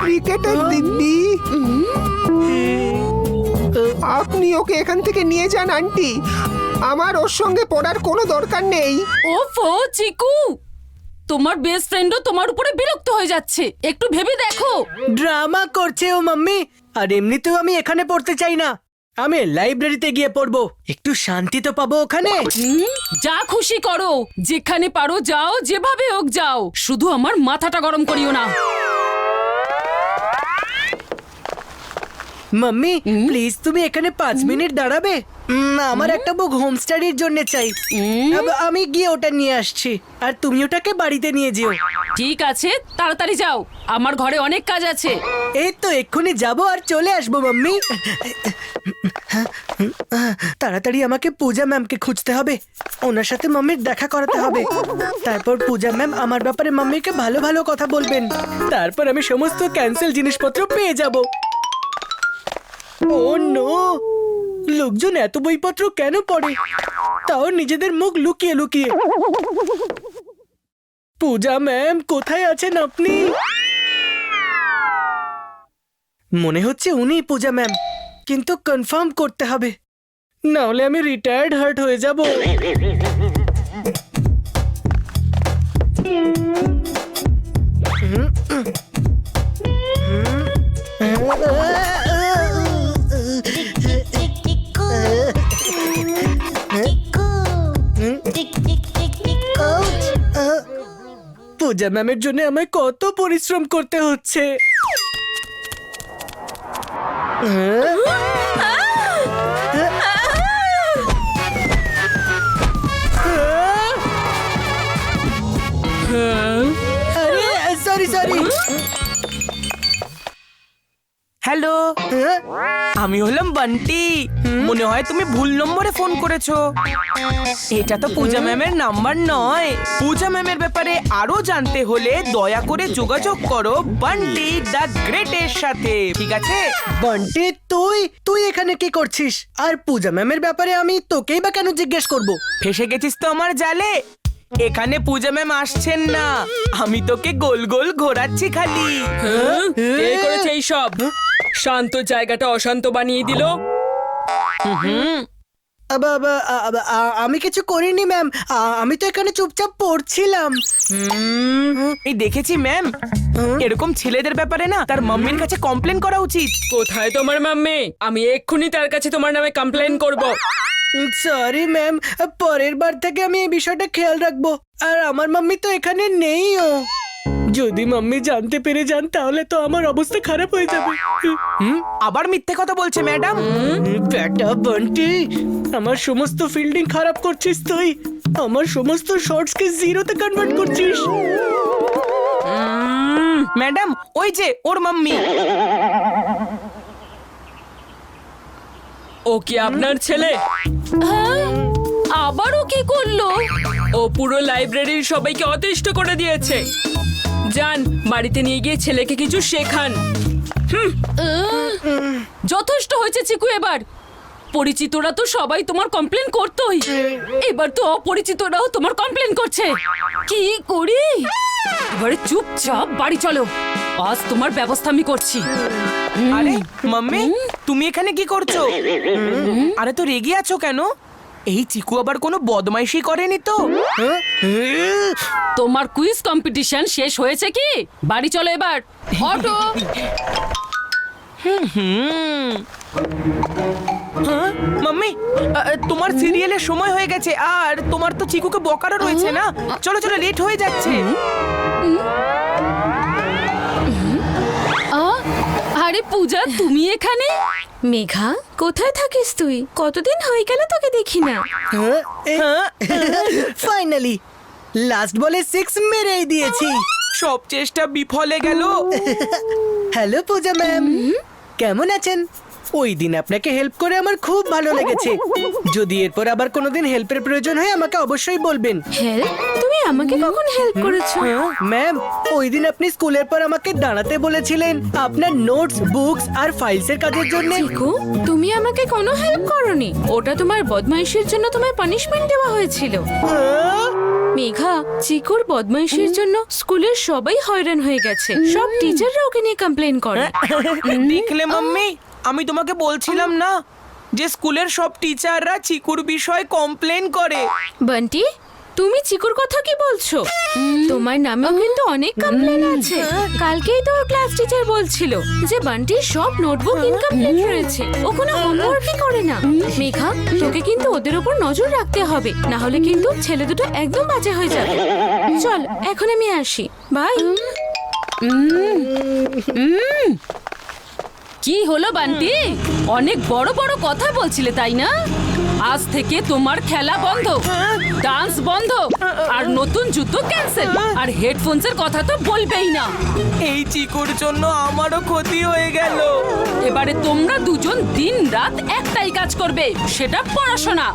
Cricketer দিব্যি, আপনি ওকে এখান থেকে নিয়ে যান আন্টি। আমার ওর সঙ্গে পড়ার কোনো দরকার নেই। ওফো চিকু, তোমার বেস্ট ফ্রেন্ডও তোমার উপরে বিরক্ত হয়ে যাচ্ছে, একটু ভেবে দেখো। ড্রামা করছে ও মাম্মি। আর এমনিতেও আমি এখানে পড়তে চাই না, আমি লাইব্রেরিতে গিয়ে পড়বো, একটু শান্তি তো পাবো ওখানে। যা খুশি করো, যেখানে পারো যাও, যেভাবে হোক যাও, শুধু আমার মাথাটা গরম করিও না। মাম্মি প্লিজ তুমি এখানে 5 মিনিট দাঁড়াবে? আমার একটা বুক হোম স্টাডির জন্য চাই। আমি গিয়ে ওটা নিয়ে আসছি, আর তুমি ওটাকে বাড়িতে নিয়ে যেও। ঠিক আছে, তাড়াতাড়ি যাও, আমার ঘরে অনেক কাজ আছে। এই তো এক্ষুনি যাবো আর চলে আসবো মাম্মি। তাড়াতাড়ি আমাকে পূজা ম্যামকে খুঁজতে হবে, ওনার সাথে মাম্মির দেখা করাতে হবে। তারপর পূজা ম্যাম আমার ব্যাপারে মাম্মিকে ভালো ভালো কথা বলবেন, তারপর আমি সমস্ত ক্যান্সেল জিনিসপত্র পেয়ে যাব। ও নো, লোকজন এত বইপত্র কেন পড়ে, তাও নিজেদের মুখ লুকিয়ে লুকিয়ে। পূজা ম্যাম কোথায় আছেন আপনি? মনে হচ্ছে উনি পূজা ম্যাম, কিন্তু কনফার্ম করতে হবে, না হলে আমি রিটায়ার্ড হার্ট হয়ে যাব। পূজা ম্যামের জন্য আমায় কত পরিশ্রম করতে হচ্ছে। Sorry sorry. হ্যালো, আমি হলাম বান্টি। মনে হয় তুমি ভুল নম্বরে ফোন করেছো, এটা তো পূজা ম্যামের নাম্বার নয়। পূজা ম্যামের ব্যাপারে আরো জানতে হলে দয়া করে যোগাযোগ করো বান্টি দ্য গ্রেটের সাথে, ঠিক আছে? বন্টি তুই এখানে কি করছিস? আর পূজা ম্যামের ব্যাপারে আমি তোকেই বা কেন জিজ্ঞেস করব? ফেসে গেছিস তো আমার জালে। এখানে পূজা ম্যাম আসছেন না, আমি তোকে গোল গোল ঘোরাচ্ছি খালি। কে করেছে এইসব? শান্ত জায়গাটা অশান্ত বানিয়ে দিল। আমি কিছু করিনি ম্যাম, আমি তো এখানে চুপচাপ পড়ছিলাম। এই দেখেছি ম্যাম, এরকম ছেলেদের ব্যাপারে না তার মাম্মির কাছে কমপ্লেন করা উচিত। কোথায় তোমার মাম্মি? আমি এক্ষুনি তার কাছে তোমার নামে কমপ্লেন করব। সরি ম্যাম, পরের বার থেকে আমি এই বিষয়টা খেয়াল রাখবো। আর আমার মাম্মি তো এখানে নেইও, যদি মাম্মি জানতে পেরে যান তাহলে তো আমার অবস্থা খারাপ হয়ে যাবে। আবার মিথ্যে কথা বলছে ম্যাডাম। বেটা বন্টি, আমার সমস্ত ফিল্ডিং খারাপ করছিস তুই, আমার সমস্ত শটসকে জিরোতে কনভার্ট করছিস। ম্যাডাম ওই যে ওর মাম্মি। ও কি আপনার ছেলে? আবারও কি করলো? ও পুরো লাইব্রেরির সবাইকে অতিষ্ঠ করে দিয়েছে। যান, বাড়িতে নিয়ে গিয়ে ছেলেকে কিছু শেখান। যথেষ্ট হয়েছে চিকু, এবার পরিচিতরা তো সবাই তোমার কমপ্লেন করতোই, এবার তো অপরিচিতরাও তোমার কমপ্লেন করছে। কি করি? এবারে চুপচাপ বাড়ি চলো, আজ তোমার ব্যবস্থা আমি করছি। আরে মাম্মি, তুমি এখানে কি করছো? আরে তো রেগে আছো কেন? এই চিকু আবার কোনো বদমাইশি করেনি তো? তোমার কুইজ কম্পিটিশন শেষ হয়েছে কি? বাড়ি চলো এবার, অটো। মাম্মি, তোমার সিরিয়ালের সময় হয়ে গেছে, আর তোমার তো চিকুকে বকারও রয়েছে না। চলো চলো, লেট হয়ে যাচ্ছে। আরে পূজা, তুমি এখানে? মেঘা, কোথায় থাকিস তুই? কতদিন হয়ে গেল তোকে দেখি না। ফাইনালি লাস্ট বলে 6 মেরেই দিয়েছি। সব চেষ্টা বিফলে গেল। হ্যালো পূজা ম্যাম, কেমন আছেন? ওই দিন আপনাকে হেল্প করে আমার খুব ভালো লেগেছে। যদি এরপর আবার কোনোদিন হেল্পের প্রয়োজন হয় আমাকে অবশ্যই বলবেন। হেল্প? তুমি আমাকে কখন হেল্প করেছো? ম্যাম, ওই দিন আপনি স্কুলের পর আমাকে দাঁড়াতে বলেছিলেন আপনার নোটস, বুকস আর ফাইলসের কাজের জন্য। চিকু, তুমি আমাকে কোনো হেল্প করোনি, ওটা তোমার বদমাইশির জন্য তোমায় পানিশমেন্ট দেওয়া হয়েছিল। মেঘা, চিকুর বদমাইশির জন্য স্কুলের সবাই হয়রান হয়ে গেছে। সব টিচাররা ওকে নিয়ে কমপ্লেন করে। দেখলে মাম্মি, আমি তোমাকে বলছিলাম না যে স্কুলের সব টিচাররা চিকুর বিষয়ে কমপ্লেন করে। বান্টি, তুমি চিকুর কথা কি বলছো? তোমার নামেও কিন্তু অনেক কমপ্লেন আছে। কালকেই তো ওর ক্লাস টিচার বলছিল যে বান্টির সব নোটবুক ইনকমপ্লিট রয়েছে, ও কোনো হোমওয়ার্কই করে না। মেঘা, তোকে কিন্তু ওদের উপর নজর রাখতে হবে, না হলে কিন্তু ছেলে দুটো একদম বাজে হয়ে যাবে। চল, এখন আমি আসি, বাই। কি হলো বান্টি? অনেক বড় বড় কথা বলছিলে তাই না? আজ থেকে তোমার খেলা বন্ধ, ডান্স বন্ধ, আর নতুন জুতো ক্যান্সেল, আর হেডফোনসের কথা তো বলবেই না। এই চিকুর জন্য আমারও ক্ষতি হয়ে গেল। এবারে তোমরা দুজন দিন রাত একটাই কাজ করবে, সেটা পড়াশোনা।